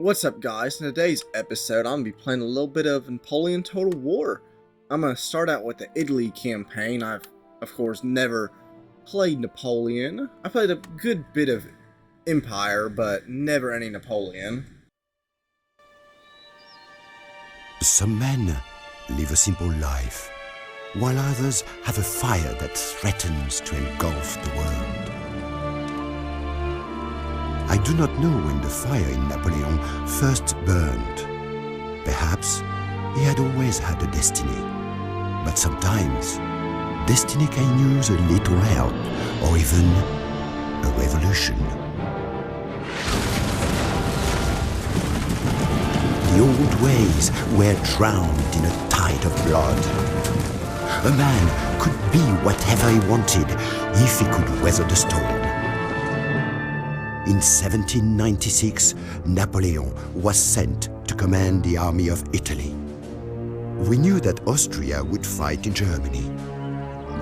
What's up, guys? In today's episode, I'm going to be playing a little bit of Napoleon Total War. I'm going to start out with the Italy campaign. I've, of course, never played Napoleon. I played a good bit of Empire, but never any Napoleon. Some men live a simple life, while others have a fire that threatens to engulf the world. I do not know when the fire in Napoleon first burned. Perhaps he had always had a destiny. But sometimes, destiny can use a little help, or even a revolution. The old ways were drowned in a tide of blood. A man could be whatever he wanted if he could weather the storm. In 1796, Napoleon was sent to command the army of Italy. We knew that Austria would fight in Germany.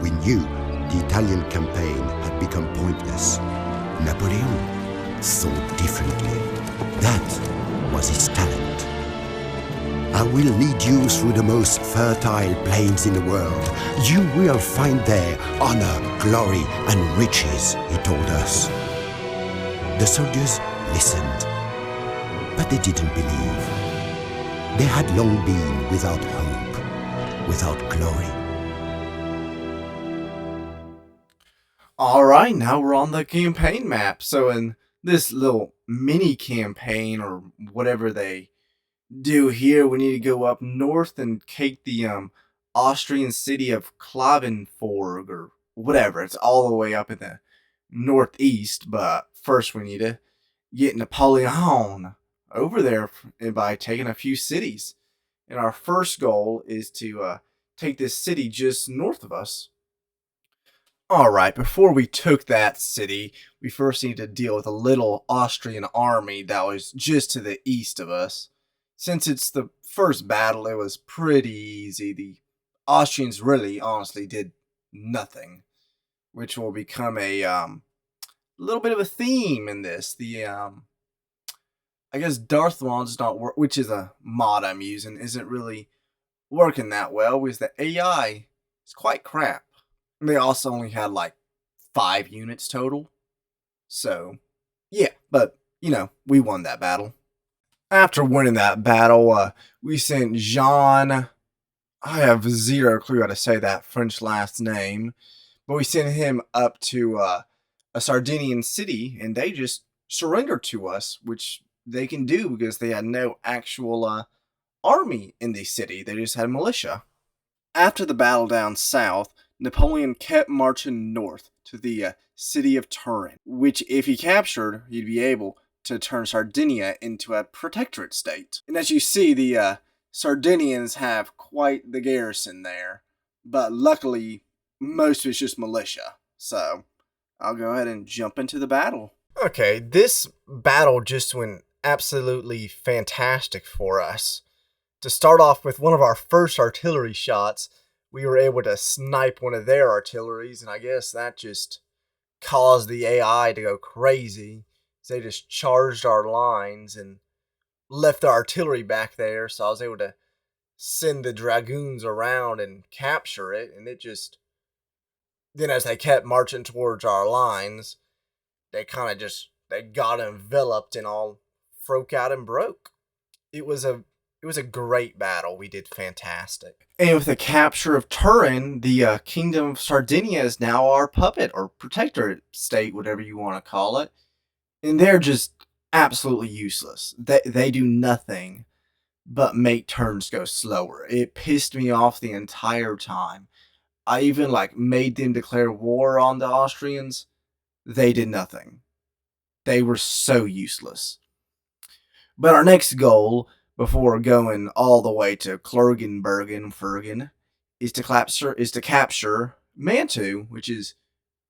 We knew the Italian campaign had become pointless. Napoleon thought differently. That was his talent. I will lead you through the most fertile plains in the world. You will find there honor, glory, and riches, he told us. The soldiers listened, but they didn't believe. They had long been without hope, without glory. Alright, now we're on the campaign map. So in this little mini campaign, or whatever they do here, we need to go up north and take the Austrian city of Klagenfurt, or whatever. It's all the way up in the northeast, but first we need to get Napoleon over there by taking a few cities. And our first goal is to take this city just north of us. Alright, before we took that city, we first need to deal with a little Austrian army that was just to the east of us. Since it's the first battle, it was pretty easy. The Austrians really, honestly, did nothing, which will become a little bit of a theme in this. I guess Darth Vaughn's not which is a mod I'm using, isn't really working that well because the AI is quite crap. And they also only had like 5 units total. So, yeah, but we won that battle. After winning that battle, we sent Jean. I have zero clue how to say that French last name, but we sent him up to a Sardinian city, and they just surrendered to us, which they can do because they had no actual army in the city. They just had militia. After the battle down south, Napoleon kept marching north to the city of Turin, which if he captured, he'd be able to turn Sardinia into a protectorate state. And as you see, the Sardinians have quite the garrison there, but luckily most of it's just militia. So I'll go ahead and jump into the battle. Okay, this battle just went absolutely fantastic for us. To start off with one of our first artillery shots, we were able to snipe one of their artilleries, and I guess that just caused the AI to go crazy. They just charged our lines and left the artillery back there, so I was able to send the dragoons around and capture it, and it just... Then as they kept marching towards our lines, they kind of just, they got enveloped and all broke out and broke. It was a great battle. We did fantastic. And with the capture of Turin, the Kingdom of Sardinia is now our puppet, or protectorate state, whatever you want to call it. And they're just absolutely useless. They do nothing but make turns go slower. It pissed me off the entire time. I even made them declare war on the Austrians. They did nothing. They were so useless. But our next goal, before going all the way to Fergen, is to capture Mantua, which is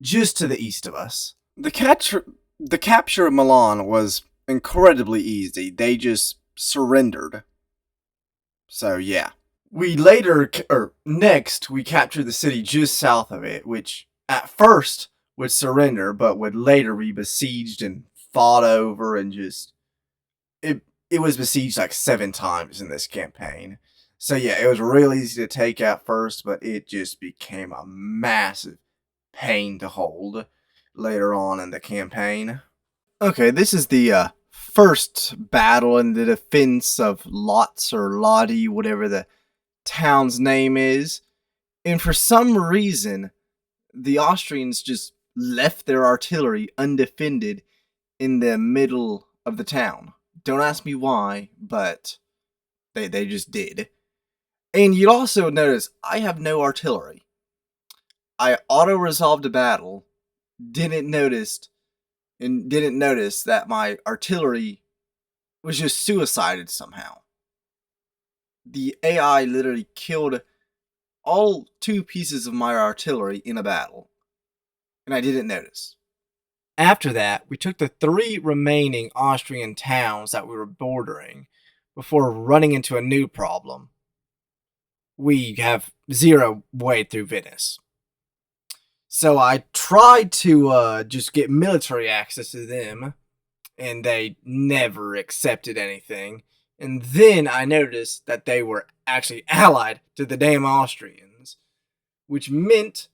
just to the east of us. The capture of Milan was incredibly easy. They just surrendered. So yeah. Next, we captured the city just south of it, which at first would surrender, but would later be besieged and fought over, and just it was besieged like 7 times in this campaign. So yeah, it was real easy to take at first, but it just became a massive pain to hold later on in the campaign. Okay, this is the first battle in the defense of Lotz or Lodi, whatever the town's name is. And for some reason, the Austrians just left their artillery undefended in the middle of the town. Don't ask me why, but they just did. And you'd also notice I have no artillery. I auto-resolved a battle, didn't notice that my artillery was just suicided somehow. The AI literally killed all 2 pieces of my artillery in a battle, and I didn't notice. After that, we took the 3 remaining Austrian towns that we were bordering before running into a new problem. We have 0 way through Venice. So I tried to just get military access to them, and they never accepted anything. And then I noticed that they were actually allied to the damn Austrians, which meant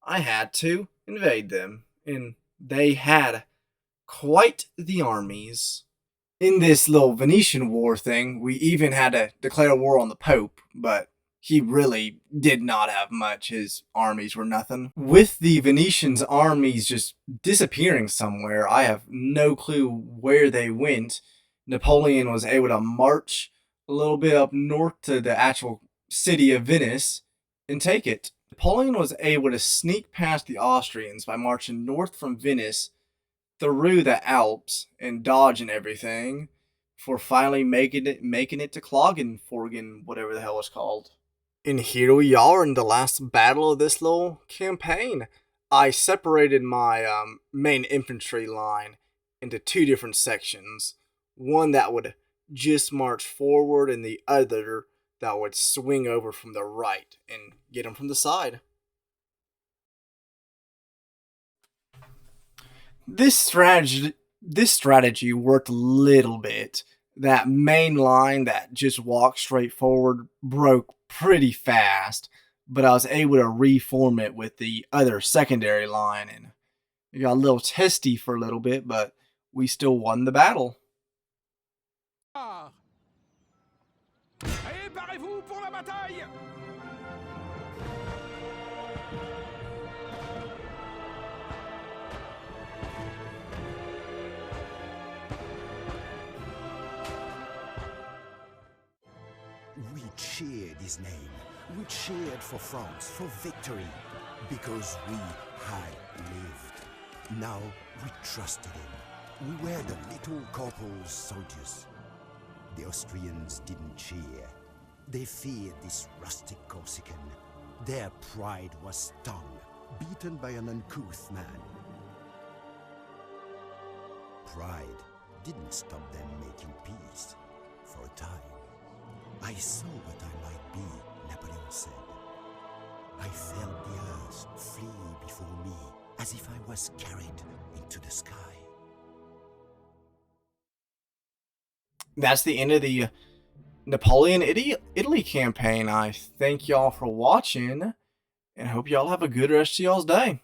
I had to invade them. And they had quite the armies. In this little Venetian war thing, we even had to declare war on the Pope, but he really did not have much. His armies were nothing. With the Venetians' armies just disappearing somewhere, I have no clue where they went. Napoleon was able to march a little bit up north to the actual city of Venice and take it. Napoleon was able to sneak past the Austrians by marching north from Venice through the Alps and dodging everything before finally making it to Klagenfurt, whatever the hell it's called. And here we are in the last battle of this little campaign. I separated my main infantry line into 2 different sections. One that would just march forward, and the other that would swing over from the right and get them from the side. This strategy worked a little bit. That main line that just walked straight forward broke pretty fast, but I was able to reform it with the other secondary line, and it got a little testy for a little bit, but we still won the battle. Allez, parez-vous pour la bataille! We cheered his name. We cheered for France, for victory, because we had lived. Now we trusted him. We were the little corporal's soldiers. The Austrians didn't cheer. They feared this rustic Corsican. Their pride was stung, beaten by an uncouth man. Pride didn't stop them making peace for a time. I saw what I might be, Napoleon said. I felt the earth flee before me, as if I was carried into the sky. That's the end of the Napoleon Italy campaign. I thank y'all for watching, and hope y'all have a good rest of y'all's day.